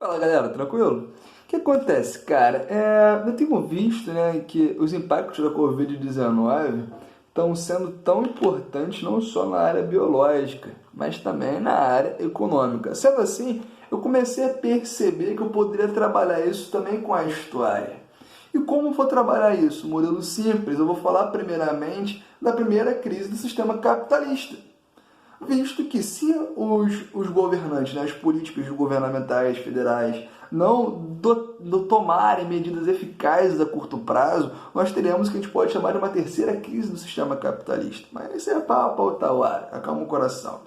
Fala galera, tranquilo? O que acontece, cara? Eu tenho visto, né, que os impactos da Covid-19 estão sendo tão importantes não só na área biológica, mas também na área econômica. Sendo assim, eu comecei a perceber que eu poderia trabalhar isso também com a história. E como vou trabalhar isso? Modelo simples, eu vou falar primeiramente da primeira crise do sistema capitalista. Visto que se os governantes, né, as políticas governamentais federais não tomarem medidas eficazes a curto prazo, nós teremos o que a gente pode chamar de uma terceira crise do sistema capitalista. Mas isso é para outra hora, acalma o coração.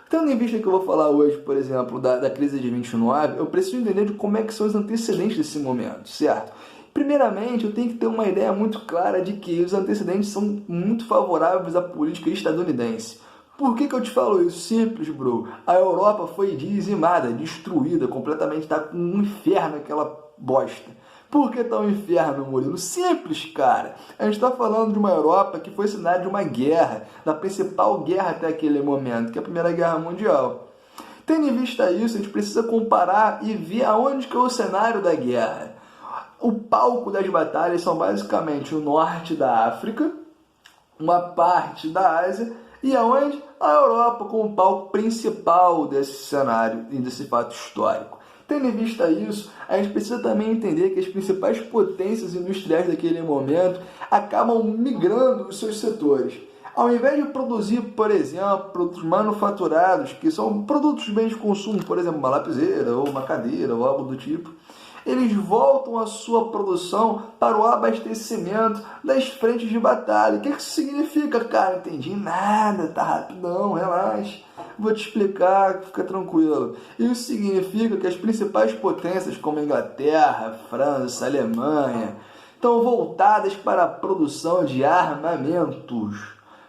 Tendo em vista que eu vou falar hoje, por exemplo, da crise de 29, eu preciso entender de como é que são os antecedentes desse momento, certo? Primeiramente, eu tenho que ter uma ideia muito clara de que os antecedentes são muito favoráveis à política estadunidense. Por que eu te falo isso? Simples, bro. A Europa foi dizimada, destruída, completamente, tá com um inferno aquela bosta. Por que tá um inferno, Murilo? Simples, cara. A gente está falando de uma Europa que foi cenário de uma guerra, da principal guerra até aquele momento, que é a Primeira Guerra Mundial. Tendo em vista isso, a gente precisa comparar e ver aonde que é o cenário da guerra. O palco das batalhas são basicamente o norte da África, uma parte da Ásia, e aonde? A Europa como o palco principal desse cenário e desse fato histórico. Tendo em vista isso, a gente precisa também entender que as principais potências industriais daquele momento acabam migrando os seus setores. Ao invés de produzir, por exemplo, produtos manufaturados, que são produtos de bens de consumo, por exemplo, uma lapiseira ou uma cadeira ou algo do tipo, eles voltam a sua produção para o abastecimento das frentes de batalha. O que isso significa, cara? Entendi nada, tá rapidão, relaxa. Vou te explicar, fica tranquilo. Isso significa que as principais potências como Inglaterra, França, Alemanha estão voltadas para a produção de armamentos,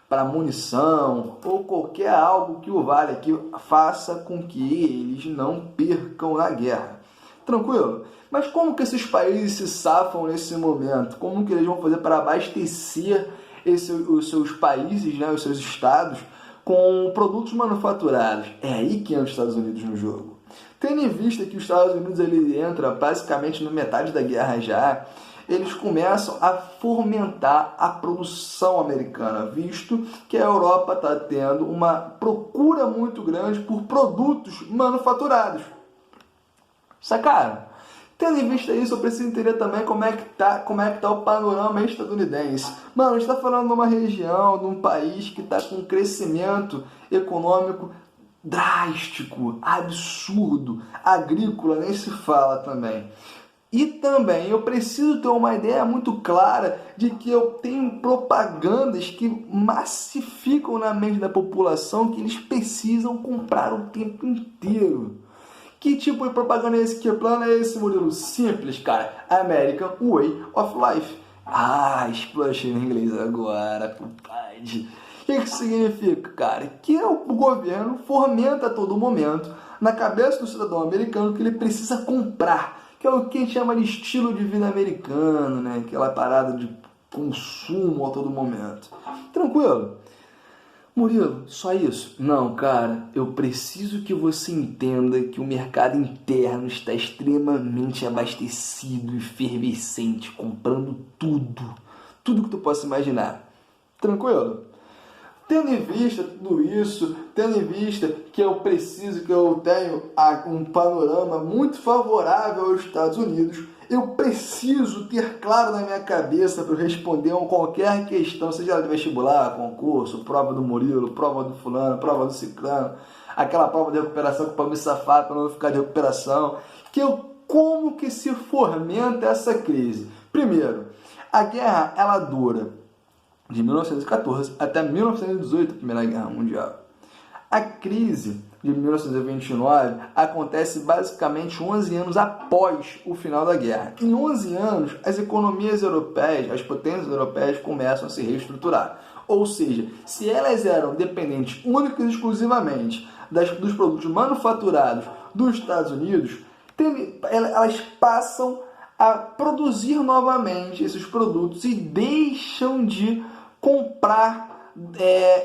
para munição ou qualquer algo que o vale que faça com que eles não percam na guerra. Tranquilo? Mas como que esses países se safam nesse momento? Como que eles vão fazer para abastecer os seus países, né, os seus estados, com produtos manufaturados? É aí que entra os Estados Unidos no jogo. Tendo em vista que os Estados Unidos ele entra basicamente na metade da guerra já, eles começam a fomentar a produção americana, visto que a Europa está tendo uma procura muito grande por produtos manufaturados. Sacaram? Tendo em vista isso, eu preciso entender também como é que tá o panorama estadunidense. Mano, a gente está falando de uma região, de um país que está com um crescimento econômico drástico, absurdo, agrícola, nem se fala também. E também eu preciso ter uma ideia muito clara de que eu tenho propagandas que massificam na mente da população que eles precisam comprar o tempo inteiro. Que tipo de propaganda é esse? Que plano é esse, Murilo? Simples, cara. American Way of Life. Explorei em inglês agora, compadre. O que isso significa, cara? Que o governo fomenta a todo momento na cabeça do cidadão americano que ele precisa comprar, que é o que a gente chama de estilo de vida americano, né? Aquela parada de consumo a todo momento. Tranquilo? Murilo, só isso? Não, cara, eu preciso que você entenda que o mercado interno está extremamente abastecido e efervescente, comprando tudo que tu possa imaginar. Tranquilo? Tendo em vista tudo isso, tendo em vista que eu tenho um panorama muito favorável aos Estados Unidos, eu preciso ter claro na minha cabeça para responder a qualquer questão, seja ela de vestibular, concurso, prova do Murilo, prova do fulano, prova do ciclano, aquela prova de recuperação que para me safar, para não ficar de recuperação, como que se fomenta essa crise? Primeiro, a guerra ela dura de 1914 até 1918, a Primeira Guerra Mundial. A crise de 1929 acontece basicamente 11 anos após o final da guerra. Em 11 anos, as economias europeias, as potências europeias começam a se reestruturar. Ou seja, se elas eram dependentes únicas e exclusivamente dos produtos manufaturados dos Estados Unidos, elas passam a produzir novamente esses produtos e deixam de comprar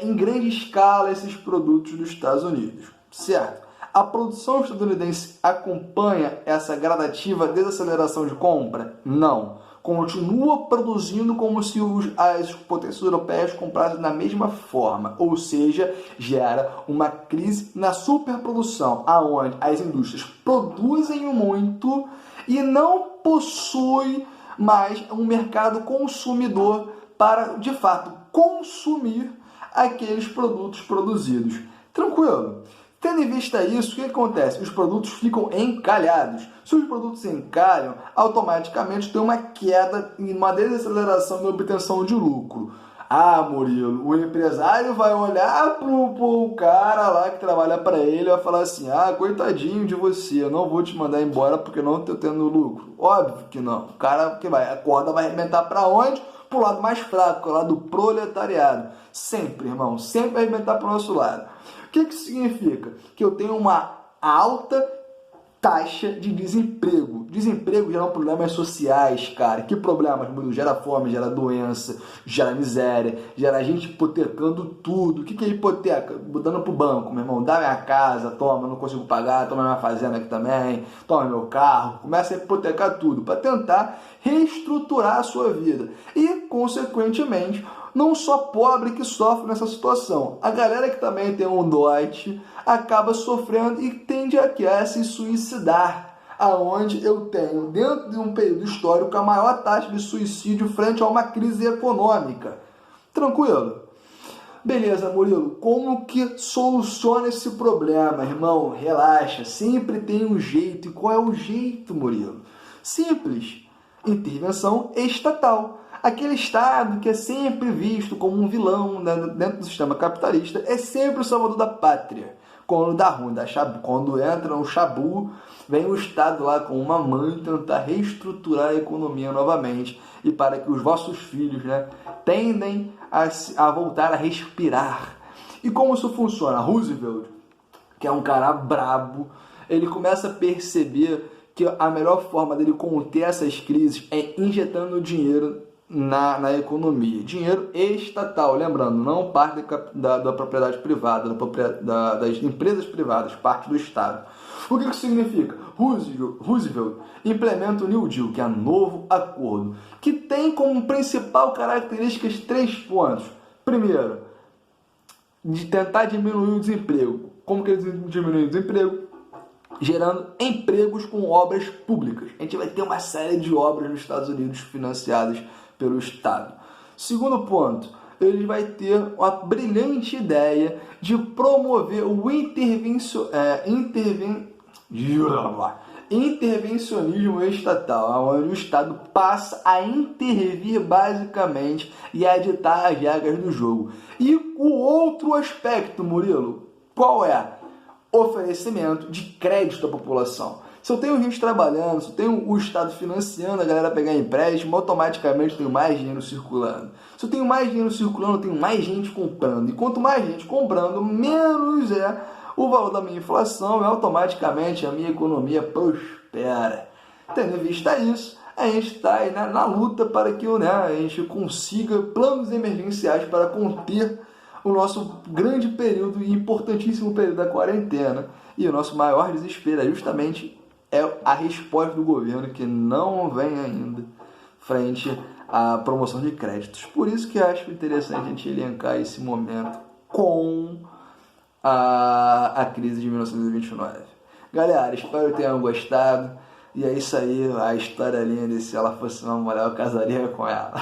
em grande escala esses produtos dos Estados Unidos, certo? A produção estadunidense acompanha essa gradativa desaceleração de compra? Não. Continua produzindo como se as potências europeias comprassem da mesma forma, ou seja, gera uma crise na superprodução, aonde as indústrias produzem muito e não possuem mais um mercado consumidor para, de fato, consumir aqueles produtos produzidos. Tranquilo? Tendo em vista isso, o que acontece? Os produtos ficam encalhados. Se os produtos encalham, automaticamente tem uma queda e uma desaceleração na obtenção de lucro. Ah, Murilo, o empresário vai olhar pro cara lá que trabalha para ele e vai falar assim: ah, coitadinho de você, eu não vou te mandar embora porque não estou tendo lucro. Óbvio que não. O cara que vai, a corda vai arrebentar para onde? Pro lado mais fraco, o lado do proletariado. Sempre, irmão, sempre vai arrebentar para o nosso lado. O que isso significa? Que eu tenho uma alta taxa de desemprego. Desemprego gera problemas sociais, cara. Que problemas, Murilo? Gera fome, gera doença, gera miséria, gera gente hipotecando tudo. O que é hipoteca? Dando pro banco, meu irmão. Dá minha casa, toma, não consigo pagar, toma minha fazenda aqui também, toma meu carro. Começa a hipotecar tudo para tentar reestruturar a sua vida. E, consequentemente, não só pobre que sofre nessa situação. A galera que também tem um dote acaba sofrendo e tende a se suicidar, aonde eu tenho, dentro de um período histórico, a maior taxa de suicídio frente a uma crise econômica. Tranquilo? Beleza, Murilo, como que soluciona esse problema, irmão? Relaxa, sempre tem um jeito. E qual é o jeito, Murilo? Simples. Intervenção estatal. Aquele Estado que é sempre visto como um vilão dentro do sistema capitalista é sempre o salvador da pátria. Quando dá ruim, quando entra um chabu, vem o Estado lá com uma mãe tentar reestruturar a economia novamente e para que os vossos filhos tendem a voltar a respirar. E como isso funciona? Roosevelt, que é um cara brabo, ele começa a perceber que a melhor forma dele conter essas crises é injetando dinheiro na economia. Dinheiro estatal, lembrando, não parte da propriedade privada, das empresas privadas, parte do Estado. O que isso significa? Roosevelt implementa o New Deal, que é um novo acordo, que tem como principal características 3 pontos. Primeiro, de tentar diminuir o desemprego. Como que ele diminui o desemprego? Gerando empregos com obras públicas. A gente vai ter uma série de obras nos Estados Unidos financiadas pelo Estado. Segundo ponto, ele vai ter uma brilhante ideia de promover o intervencionismo estatal, onde o Estado passa a intervir basicamente e a ditar as regras do jogo. E o outro aspecto, Murilo, qual é? Oferecimento de crédito à população. Se eu tenho gente trabalhando, se eu tenho o Estado financiando a galera a pegar empréstimo, automaticamente eu tenho mais dinheiro circulando. Se eu tenho mais dinheiro circulando, eu tenho mais gente comprando. E quanto mais gente comprando, menos é o valor da minha inflação e automaticamente a minha economia prospera. Tendo em vista isso, a gente está aí na luta para que a gente consiga planos emergenciais para conter o nosso grande período e importantíssimo período da quarentena. E o nosso maior desespero é justamente a resposta do governo, que não vem ainda frente à promoção de créditos. Por isso que acho interessante a gente elencar esse momento com a crise de 1929. Galera, espero que tenham gostado. E é isso aí, a história linda. Se ela fosse uma mulher, eu casaria com ela.